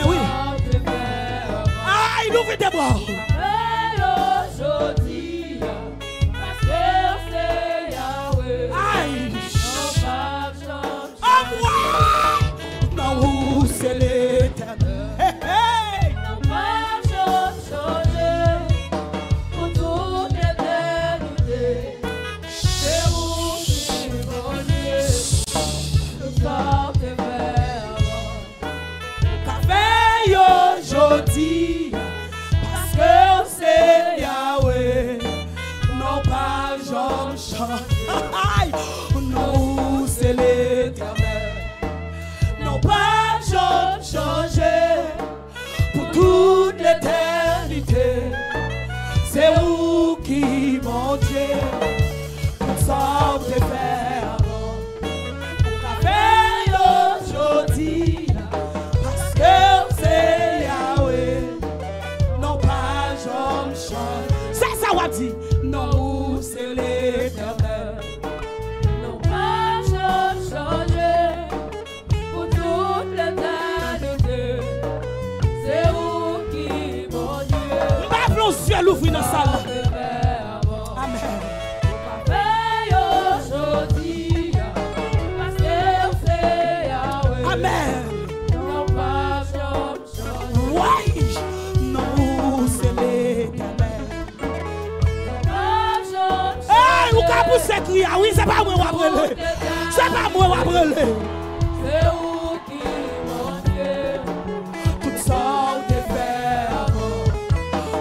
connaît, oui. Ah, il ouvre tes bras. Aïe. À moi. Non, c'est l'éternel. Hey, hey. Aujourd'hui, parce que c'est Yahweh, non pas Jean-Jean. Non, c'est l'éternel, non pas Jean-Changé, pour toute l'éternité. C'est vous qui, mon Dieu, nous sommes des frères. Pour café aujourd'hui, parce que c'est Yahweh, non pas Jean-Jean. Ça va dire, non, c'est l'éternel, non pas Jean-Changé, pour toute l'éternité. C'est vous qui, mon Dieu. M'appelons aux yeux l'ouvrir dans la salle. Amen. Non pas Jean-Jean. Ouais. Non, c'est l'éternel. Non pas Jean-Jean. Hey, vous avez poussé crier. Oui, c'est pas moi qui va brûler. C'est pas moi qui va brûler. C'est vous qui, mon Dieu. Toutes sortes de frères.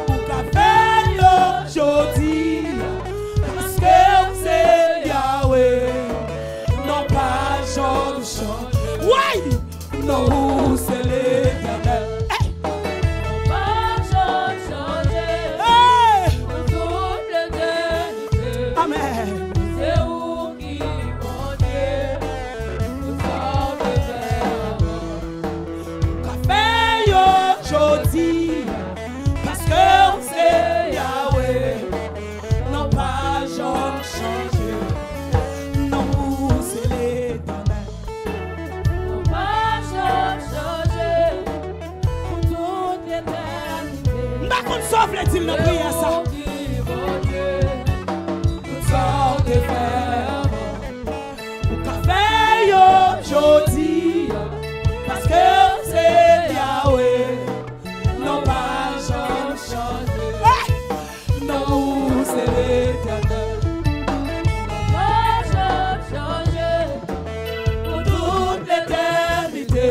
Vous avez aujourd'hui. Parce que c'est Yahweh. Non pas Jean-Jean. Ouais! Non, c'est l'éternel. Hey! Non pas changer. Hey! Pour toute l'éternité. Amen. C'est vous qui, mon Dieu, nous sommes des frères. Café aujourd'hui, parce que c'est Yahweh. Non pas changer. Non, c'est l'éternel. Qu'on sauve les îles, nous prions ça. Nous sommes des frères. Pour café aujourd'hui, parce que c'est Yahweh, non pas changer. Non, c'est l'éternel. Non pas changer. Pour toute l'éternité,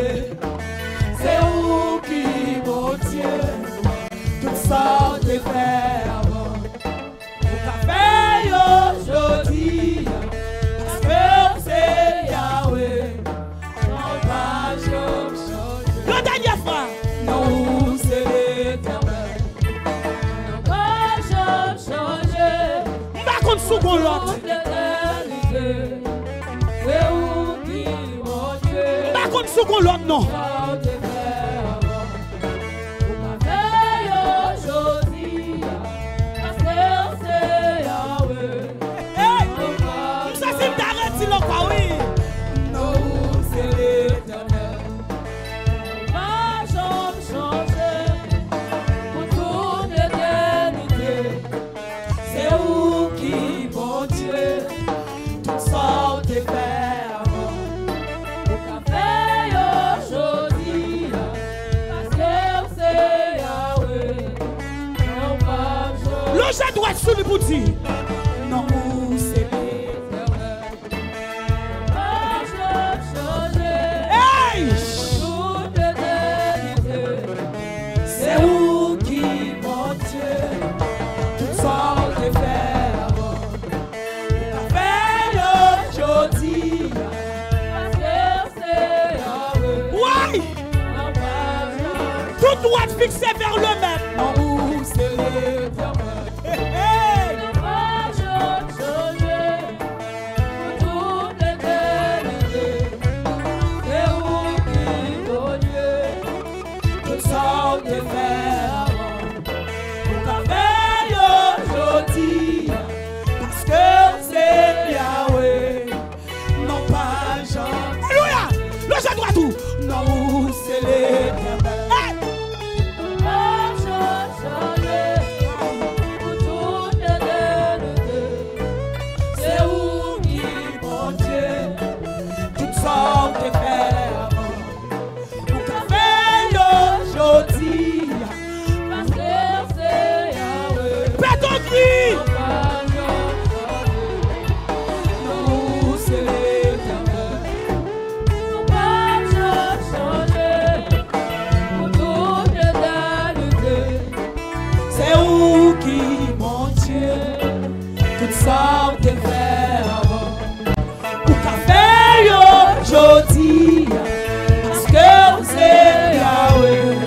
c'est vous qui, mon Dieu. Sans des frères, pour café aujourd'hui, parce que c'est Yahweh, non pas changer. La dernière fois, non, c'est l'éternel, non pas changer. Pas contre second l'autre. C'est où qui, mon Dieu. Pas contre second l'autre, non. Je dois être sous le bouti. Non, c'est l'éternel. Pas changer. Hey! Toute l'éternité. C'est où qui, mon Dieu, toutes sortes de frères. Café aujourd'hui. Parce que c'est Yahweh. Ouais! Tout doit être fixé vers le même. Non, c'est l'éternel. Parce que c'est Yahweh, non pas Jean. Alléluia! Le Jean doit tout. Non, c'est l'éternel. ça te fait avant. Ou qu'a fait yo jodi, parce que c'est Yahweh.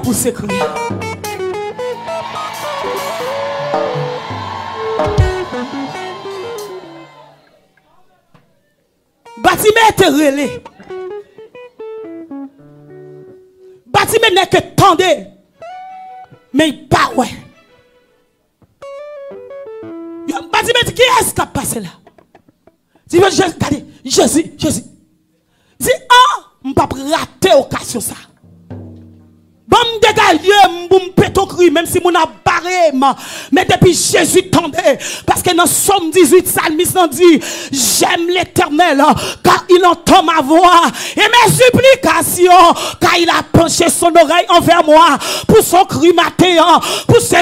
Pour s'écrire. Bâtiment est relais. Bâtiment n'est que tendez. Mais il pas ouais. Bâtiment qui est-ce qui a passé là? Dis moi regardez, Jésus. Dis on pas rater occasion ça. Bon dégager m'boum péto cri même si mon a barré mais depuis Jésus tendait parce que dans Somme 18 psalmiste dit j'aime l'Éternel car il entend ma voix et mes supplications car il a penché son oreille envers moi pour son cri matin pousser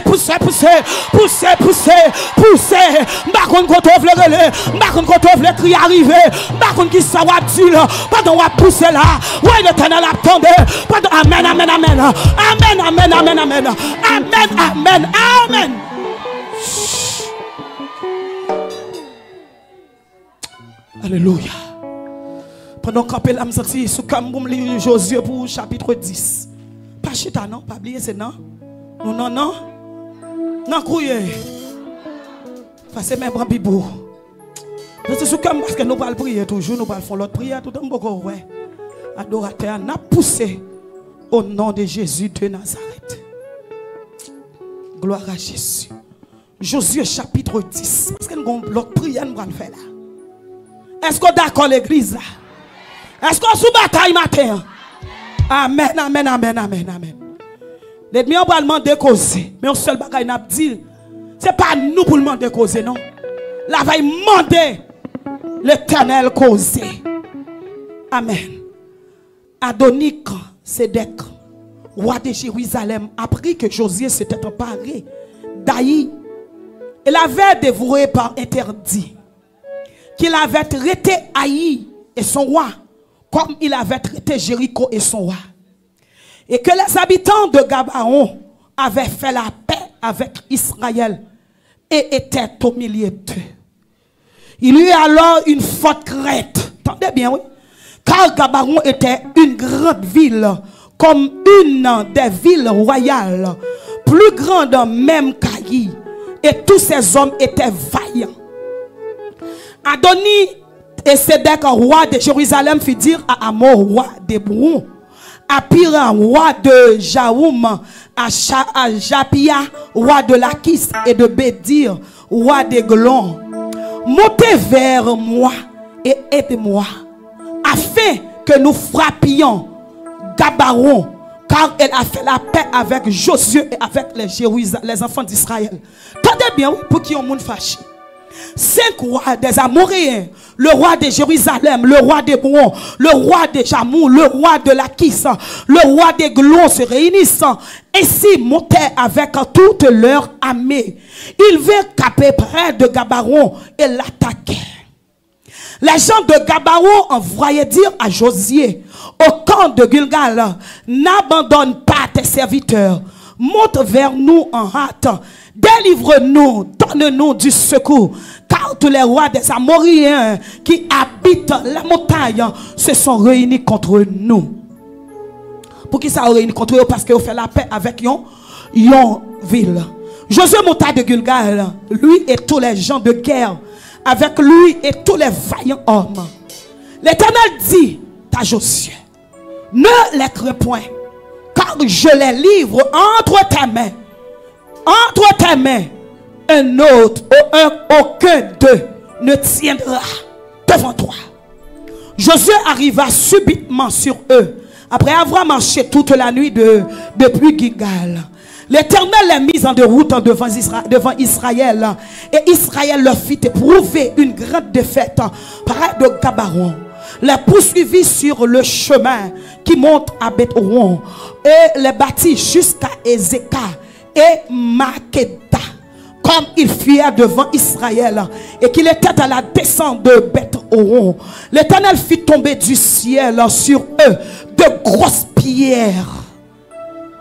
m'pa konn quand on veut relais m'pa konn quand on veut cri arriver m'pa konn qui ça va dire pendant on pousser là ouais l'Éternel attendait pendant amen. Alléluia. Pendant qu'on la m'senti sous comme lire Josué pour chapitre 10. Pas chita non, pas oublier c'est non. Non couiller. Parce même grand bibou. C'est sous comme parce que nous pas prier toujours, nous pas faire l'autre prière tout le temps ouais. Adorateur n'a poussé au nom de Jésus de Nazareth. Gloire à Jésus. Josué chapitre 10. Parce que nous avons l'autre prière nous allons faire là. Est-ce qu'on est d'accord l'église là? Est-ce qu'on sous bataille matin? Amen. L'ennemi on va demander causer. Mais on seul bagaille n'a dit. C'est pas nous pour demander causer non. La va demander l'Éternel causer. Amen. Adonik Sédek, roi de Jérusalem, apprit que Josué s'était emparé d'Aï. Il avait dévoué par interdit qu'il avait traité Aï et son roi comme il avait traité Jéricho et son roi. Et que les habitants de Gabaon avaient fait la paix avec Israël et étaient au milieu d'eux. Il y eut alors une forte crainte. Entendez bien, oui? Car Gabaon était une grande ville, comme une des villes royales, plus grande même qu'Aï, et tous ces hommes étaient vaillants. Adoni et Sédek, roi de Jérusalem, fit dire à Amon, roi d'Hébron, à Piran, roi de Jaoum, à Japia, roi de Lakis, et de Bédir, roi d'Eglon, montez vers moi et aidez-moi, afin que nous frappions Gabaon, car elle a fait la paix avec Josué et avec les enfants d'Israël. Tendez bien, oui, pour qui ont monde fâché. 5 rois des Amoréens, le roi de Jérusalem, le roi d'Hébron, le roi de Jamou, le roi de Lakis, le roi d'Eglon se réunissent. Ainsi montaient avec toute leur armée. Ils vinrent caper près de Gabaon et l'attaquaient. Les gens de Gabaon envoyaient dire à Josué, au camp de Gilgal, n'abandonne pas tes serviteurs, monte vers nous en hâte, délivre-nous, donne-nous du secours, car tous les rois des Amoréens qui habitent la montagne se sont réunis contre nous. Pour qui ça a réuni contre eux? Parce qu'ils ont fait la paix avec yon ville. Josué monta de Gilgal, lui et tous les gens de guerre, avec lui et tous les vaillants hommes. L'Éternel dit à Josué, ne les crains point, car je les livre entre tes mains. Entre tes mains, un autre ou aucun d'eux ne tiendra devant toi. Josué arriva subitement sur eux, après avoir marché toute la nuit depuis Gilgal. L'Éternel les mit en déroute devant Israël, et Israël leur fit éprouver une grande défaite près de Gabaron. Les poursuivit sur le chemin qui monte à Beth-Horon et les battit jusqu'à Ezeka et Makeda, comme ils fuyaient devant Israël et qu'il était à la descente de Beth-Horon. L'Éternel fit tomber du ciel sur eux de grosses pierres.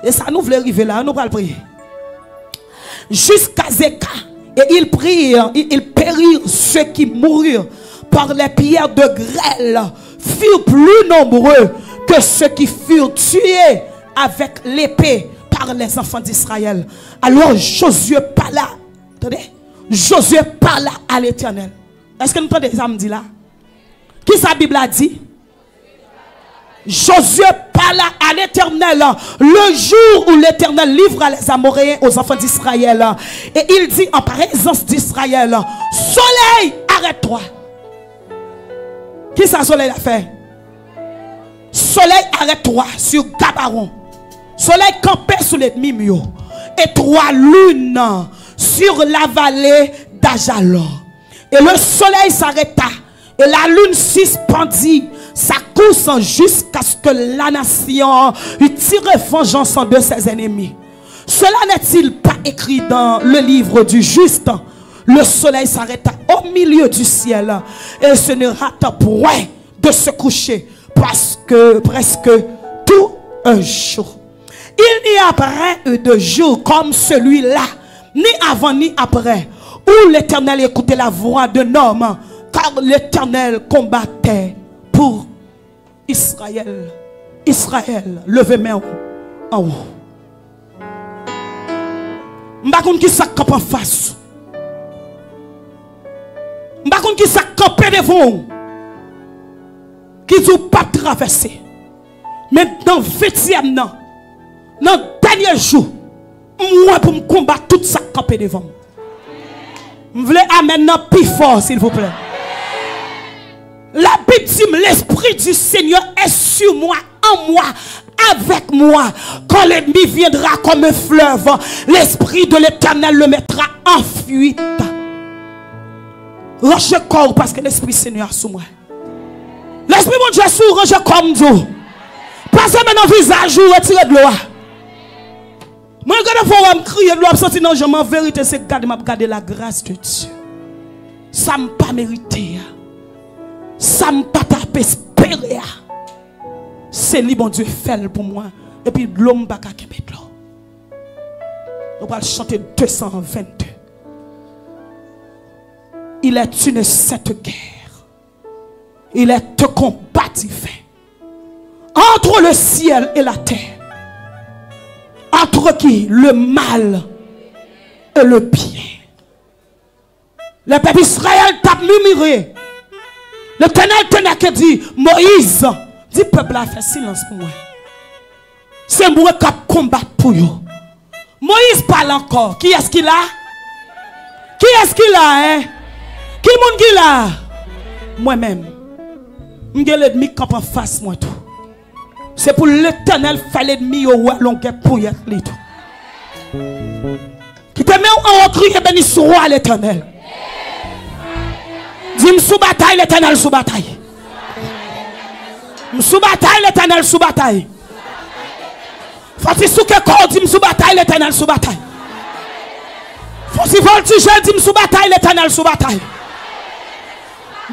Et ça nous voulait arriver là, nous allons prier. Jusqu'à Zeka. Et ils périrent ceux qui moururent par les pierres de grêle, furent plus nombreux que ceux qui furent tués avec l'épée par les enfants d'Israël. Alors Josué parla. Attendez. Josué parla à l'Éternel. Est-ce que nous entendez ça me dit là? Qui sa Bible a dit? Josué parla à l'Éternel le jour où l'Éternel livra les Amoréens aux enfants d'Israël. Et il dit en présence d'Israël: soleil, arrête-toi. Qui ça soleil a fait? Soleil, arrête-toi sur Gabaron. Soleil campé sous l'ennemi mieux. Et 3 lunes sur la vallée d'Ajalon. Et le soleil s'arrêta. Et la lune suspendit sa course jusqu'à ce que la nation eût tiré vengeance de ses ennemis. Cela n'est-il pas écrit dans le livre du juste? Le soleil s'arrêta au milieu du ciel et ce ne rata point de se coucher parce que presque tout un jour. Il n'y a pas de jour comme celui-là, ni avant ni après, où l'Éternel écoutait la voix d'un homme, car l'Éternel combattait pour Israël. Israël, levez main en haut. M'bakon qui sa camp en face. M'bakon qui sa campé devant. Qui ne pas traverser. Mais dans le 20e an, dans le dernier jour, moi pour me combattre tout ça campé devant. Je voulais amener plus fort s'il vous plaît. La Bible dit, l'Esprit du Seigneur est sur moi, en moi, avec moi. Quand l'ennemi viendra comme un fleuve, l'Esprit de l'Éternel le mettra en fuite. Range corps parce que l'Esprit Seigneur est sur moi. L'Esprit mon Dieu sur range comme Dieu. Passez maintenant visage ou retirez de l'eau. Moi, quand je vais me crier de l'eau, je non, je m'en vérité, c'est garder la grâce de Dieu. Ça ne pas mérité. Ça ne pas espérer. C'est lui, bon Dieu, fait pour moi. Et puis, l'homme va mettre l'eau. On va chanter 222. Il est une cette guerre. Il est un combat divin. Entre le ciel et la terre. Entre qui? Le mal et le bien. Le peuple Israël t'a murmuré. L'Éternel tenait que dit, Moïse, dit peuple a fait silence pour moi. C'est moi qui combattre pour vous. Moïse parle encore. Qui est-ce qu'il a? Qui est-ce qu'il a? Hein? Qui est-ce qu'il a? Moi-même. Je suis l'ennemi qui est en face moi tout. C'est pour l'Éternel faire l'ennemi au roi longueur pour y aller tout. Qui te met en crier béni sur roi l'Éternel. Dis-moi sous bataille l'Éternel sous bataille. Sous bataille l'Éternel sous bataille. Faut-il sous que corps dis-moi sous bataille l'Éternel sous bataille. Faut-il voltiger dis-moi sous bataille l'Éternel sous bataille.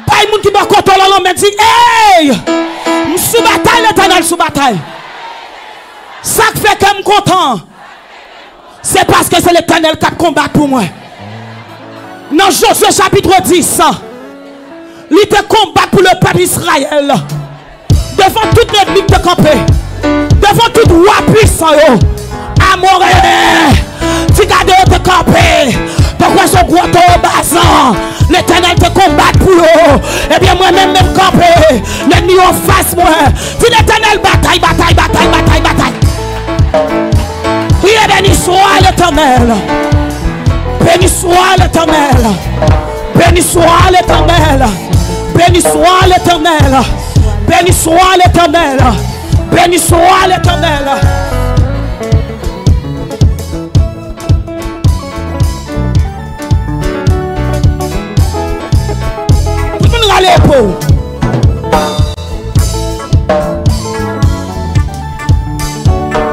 Pas de monde qui doit contrôler l'homme mais dit hey! Sous bataille l'Éternel sous bataille. Ça fait que je suis content. C'est parce que c'est l'Éternel qui combat pour moi. Dans Josué chapitre 10, il te combat pour le peuple Israël. Devant tout l'ennemi qui te campé. Devant tout roi puissant. Amoré. Tu gardes te camper. Pourquoi son gros au bassin? L'Éternel te combat pour eux. Eh bien moi-même me camper. L'ennemi l'ennemi en face, moi. Puis l'Éternel bataille, bataille, bataille, bataille, bataille. Oui, béni soit l'Éternel. Béni soit l'Éternel. Béni soit l'Éternel. Béni soit l'Éternel. Béni soit l'Éternel. Béni soit l'Éternel. Tout le monde râle pour.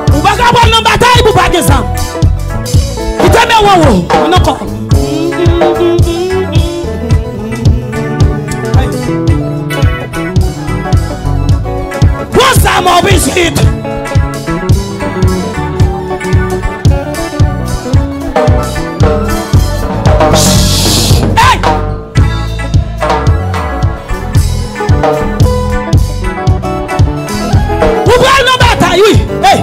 Vous ne pouvez pas avoir une bataille pour pas de ça. Il te met wow. On encore. Ça m'a visité. Hey! Vous prenez nos batailles, oui. Hey!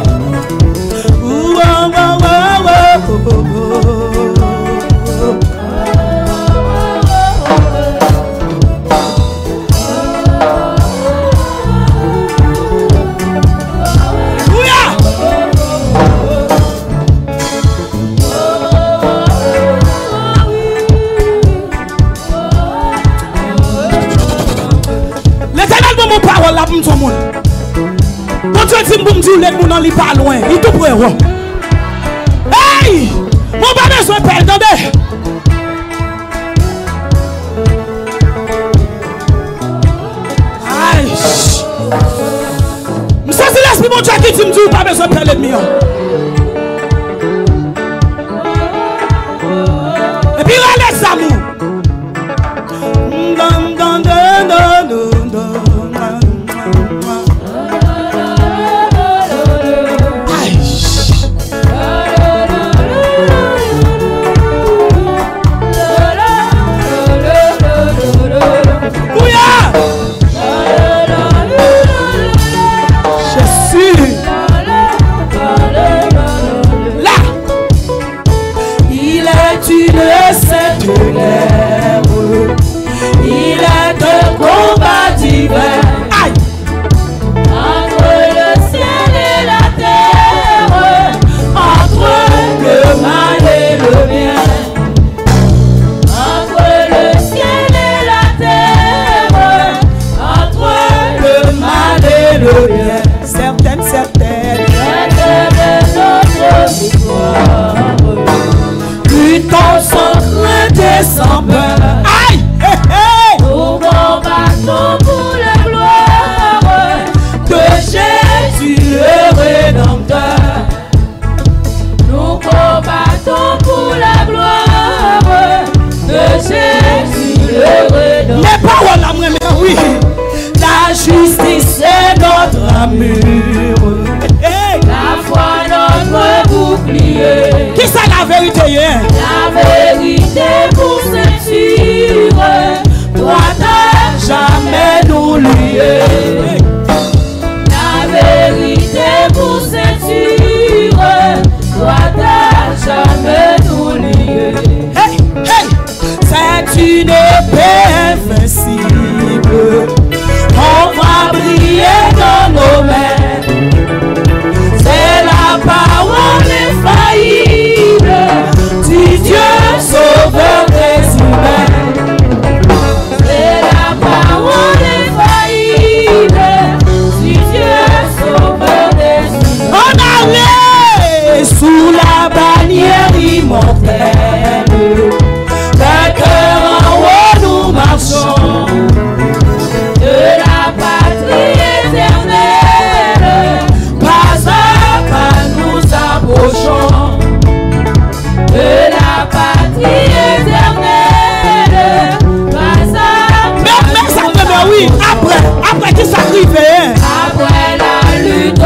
La pour tout le monde. Quand tu dis que tu les gens ne pas loin, il te prend. Hey! Mon pas besoin de perdre, attendez. Aïe! Ça c'est l'esprit mon Dieu qui dit que pas besoin de perdre l'ennemi. Et puis laisse amour. Il est de combat divers. Entre le ciel et la terre, entre le mal et le bien. Entre le ciel et la terre, entre le mal et le bien. Certaines. Certaines est notre victoire. Luttons sans crainte et sans peur. Aïe! Hey, hey! Nous combattons pour la gloire de Jésus le Rédempteur. Nous combattons pour la gloire de Jésus le Rédempteur. Les paroles à moi, oui. La justice est notre armure. Hey! La foi notre bouclier. Qui c'est la vérité? La vérité pour ceinture doit jamais nous lier. La vérité pour ceinture doit jamais nous lier. Hey, hey! C'est une épée invincible. On va briller dans nos mains. C'est la parole infaillible du Dieu sauveur des humains. C'est la parole infaillible du Dieu sauveur des humains. On allait Sous la bannière immortelle, d'un cœur en haut nous marchons. De la patrie éternelle, pas à pas nous approchons. De la patrie éternelle, pas à pas mais ça nous me met, oui. Après qui s'arrivait. Après la lutte,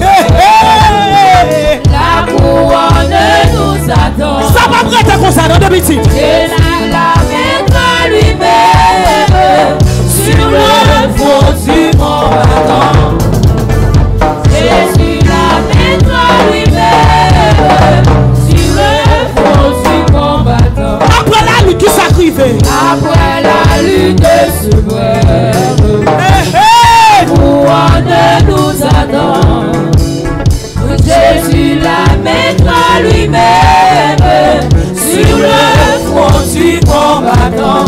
Hey, hey! la couronne nous attend. Ça va prêter comme ça dans deux petits. Et la mettra lui-même sur le fond du combattant. Jésus la mettra lui-même sur le fond du combattant. Après la lutte qui s'arrivait. Après la lutte suprême, Hey, hey! lui-même sur le front du combattant.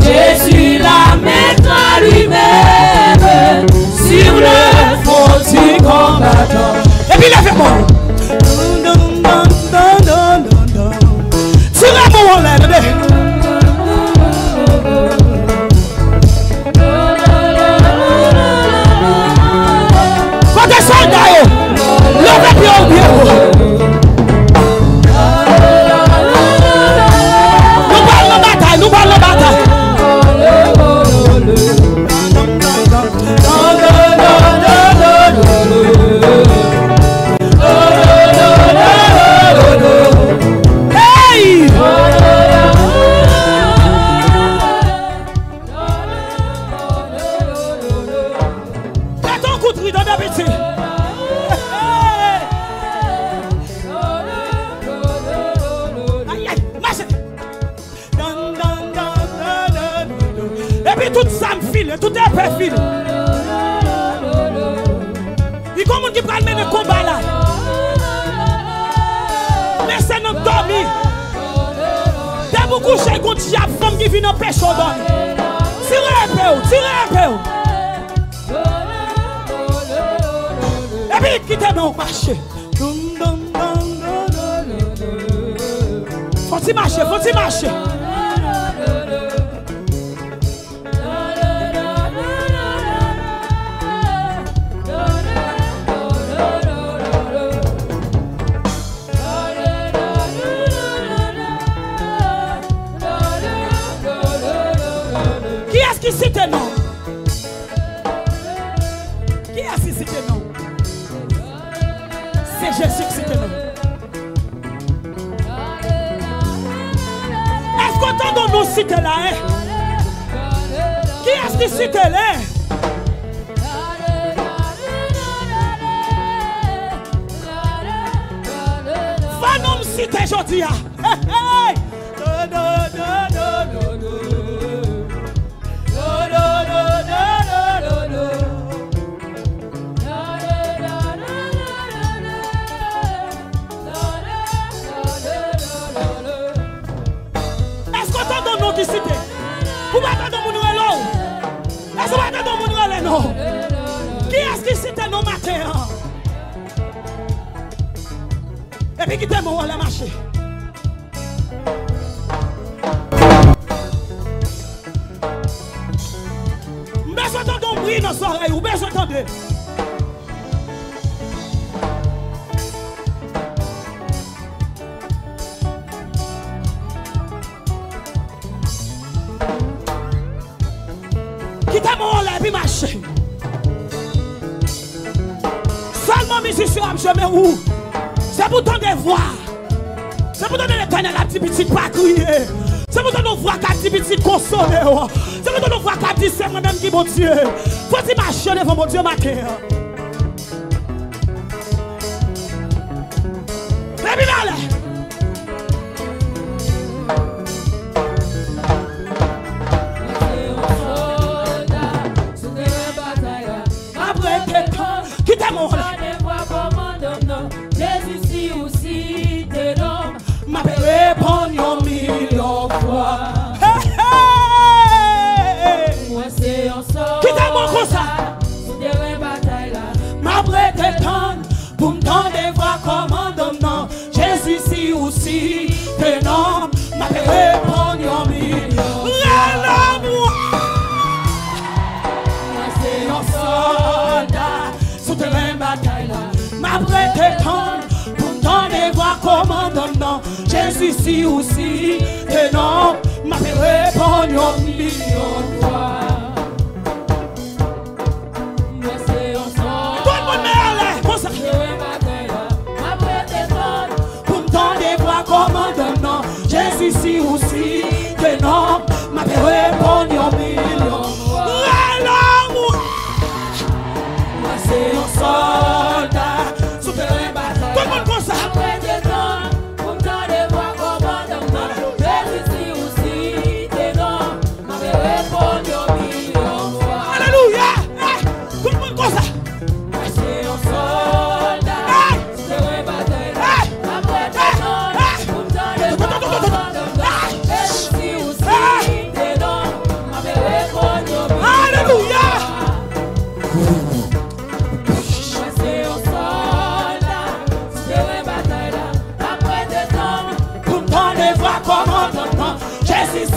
Jésus la mettra lui-même sur le front du combattant. Et puis lève-moi. Tirez-moi en l'air. Quand des soldats, levez bien au pied. Nous parlons de bataille. Hey! Fais ton coup de riz dans la petite. Aïe, aïe, marche. Et puis tout ça me file, tout est perfide. Il y a comme on qui prend le combat là. Laissez nous dormir. Dès vous couchez, il y a une femme qui vient en pêche au don. Tirez un peu, tirez un peu. Et puis quittez nous marcher. Faut-il marcher, faut-il marcher. Qui est-ce qui cite non? Qui est-ce qui cite non? C'est Jésus qui cite non. Est-ce qu'autant de nous cite là? Qui est-ce qui cite là? Va nous citer aujourd'hui. Est-ce qu'on t'entend nous qui cite? Vous m'attendez mon là? Est-ce que vous m'attendez mon là? Non. Qui est-ce qui cite nos matins? Et puis qui t'aime où la marcher? Besoin d'entendre bruit dans nos oreilles, ou besoin d'entendre. Qui t'aime où la puis marcher? Seulement musicien, je mets où? C'est pour ton devoir. C'est pour donner l'éternel à la petite pas crier. C'est pour donner voix qu'à la petite consoler. C'est pour donner voix qu'à dire c'est moi-même qui bon Dieu. Faut-il marcher devant mon Dieu matin? Et puis là, qui t'a mon Jésus aussi te nomme. m'a répondre 1,000,000 fois. Moi c'est en sort. Qui t'a mon comme ça? C'est une bataille là. M'a prêté tant pour me donner voir commandement. Jésus si aussi te nomme. M'a répondre 1,000,000. Moi c'est en Soldat, sous terrain bataille là. M'a prêté tant pour me donner voir commandement. Jésus si aussi te nomme. M'a répondre 1,000,000 fois. Moi c'est en sort. Tout le monde met l'air, comme ça. Pour me donner voir commandement. Jésus si aussi te nomme. M'a répondre 1,000,000 fois. Moi c'est un soldat, sous terrain bataille. Tout le monde comme ça. Après des temps, pour me donner voir commandement. Jésus si aussi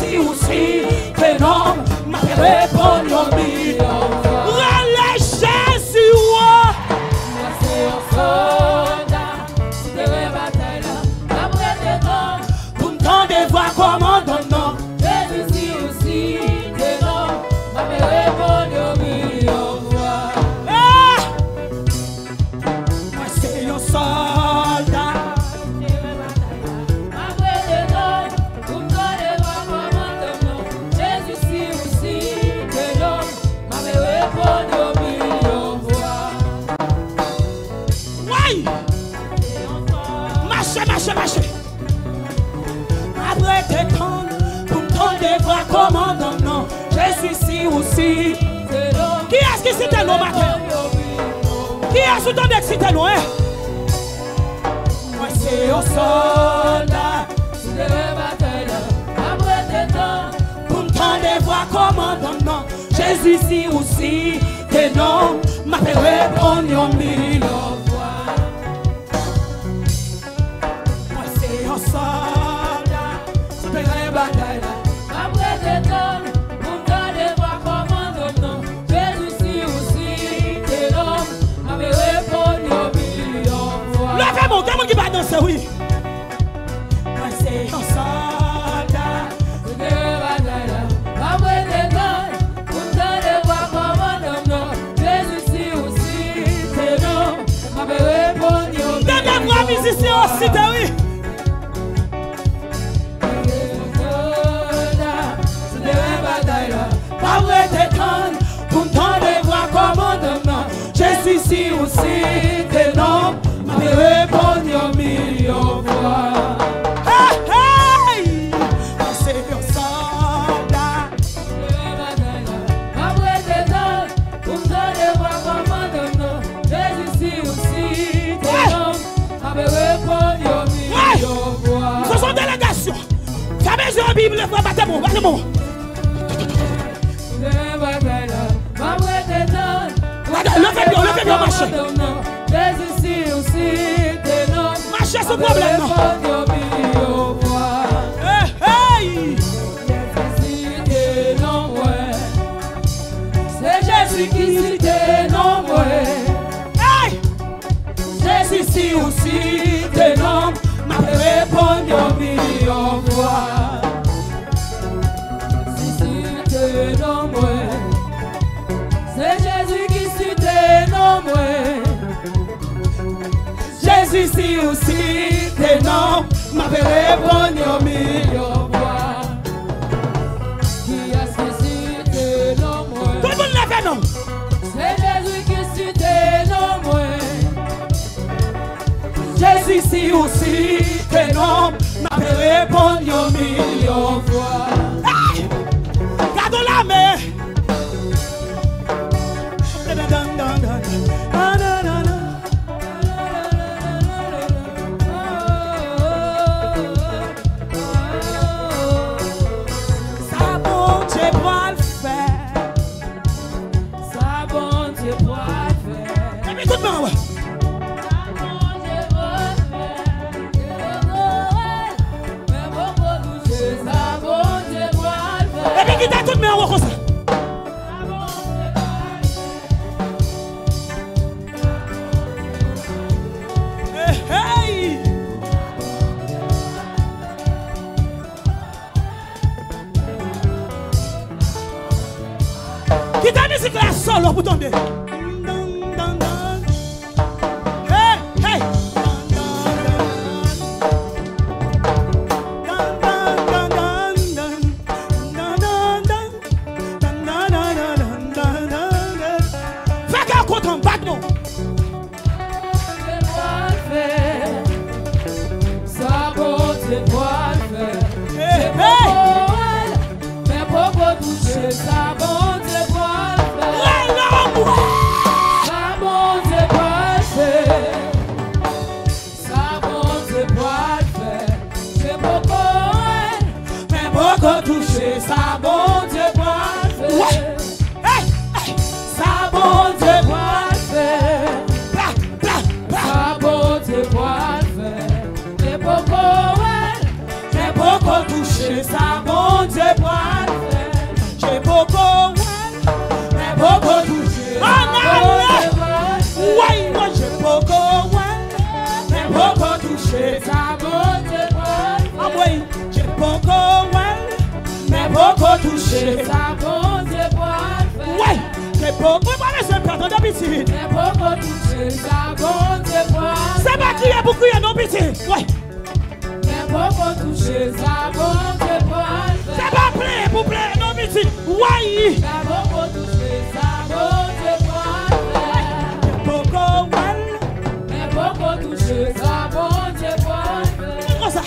Jésus aussi, que non, m'a répondre oui. Relais Jésus, Moi c'est un soldat, si tu veux bataille là, après tes temps, pour m'entendre voir comment ton nom. Jésus aussi, que non, m'a répondre oui. Ah! Moi c'est un soldat. Marcher. Après t'étendre, pour m'entendre voir comment ton nom. Jésus ici aussi. Qui est-ce qui c'était l'homme matin? Qui est-ce qui t'en excité nous, hein? Moi c'est un soldat. Après tes temps, pour m'entendre voir comment ton nom. Jésus ici aussi. Que non, m'appelle répondre mille fois. Moi c'est un soldat. C'est une bataille là. après tes temps, pour m'entendre voir comment ton nom. Jésus ici aussi, que non, m'avait répondu au million fois. Levez-moi, quelqu'un qui va danser, oui. Moi c'est un soldat. Après tes temps, pour m'entendre voir comment ton nom. Jésus ici aussi, que non, m'avait répondu au million fois. Donnez-moi musicien aussi, oui. Pas vrai t'étendre, pour m'entendre voir comment demain. Jésus ici aussi, que non, m'a répondu un million fois. Hey, hey, moi c'est un soldat. Après tes temps, pour m'entendre voir comment demain. Jésus ici aussi, que non, m'avait répondu au million fois. Ce sont délégations. Jamais j'ai une Bible, battez-moi, battez-moi. Levez bien, marchez. Marchez ce problème. Hey, c'est Jésus qui cite non moi. hey, Jésus ici aussi, que non, m'a répondu un million fois. C'est Jésus qui cite non moi. Jésus ici aussi, que non, m'a répondu un million fois. Qui a cité non moi. Tout le monde lève non. C'est Jésus qui cite non moi. Jésus ici aussi, que non, m'a répondu un million fois. Hey! Gardons la main. Ça bon Dieu va le faire. Ça bon Dieu va le faire. Mais tout le monde, ouais. Et puis qui t'a tout le monde comme ça. Hey! Qui t'a musique là solo pour tomber. Hey! Hey! Fais qu'un content, batte-moi. Ça bon Dieu va le faire. Hey! Mais pourquoi toucher ça bon Dieu va le faire. Ça bon Dieu va le faire. Ça bon Dieu va le faire. C'est pourquoi toucher ça bon Dieu va le faire. Ça bon Dieu Va le faire. Ça bon Dieu va le faire. C'est pourquoi toucher ça bon Dieu toucher, ça bon Dieu pour faire. Ouais, c'est beau, vous parlez de pardon d'habitude. C'est beaucoup toucher, ça bon Dieu pour faire. Ça va crier pour crier non petit. Ouais. C'est beaucoup toucher, ça bon Dieu pour faire. Ça va plaire pour plaire non petit. Ouais. C'est beaucoup toucher, ça bon Dieu pour faire. Beaucoup well. C'est beaucoup toucher, ça bon Dieu pour faire. Comme ça.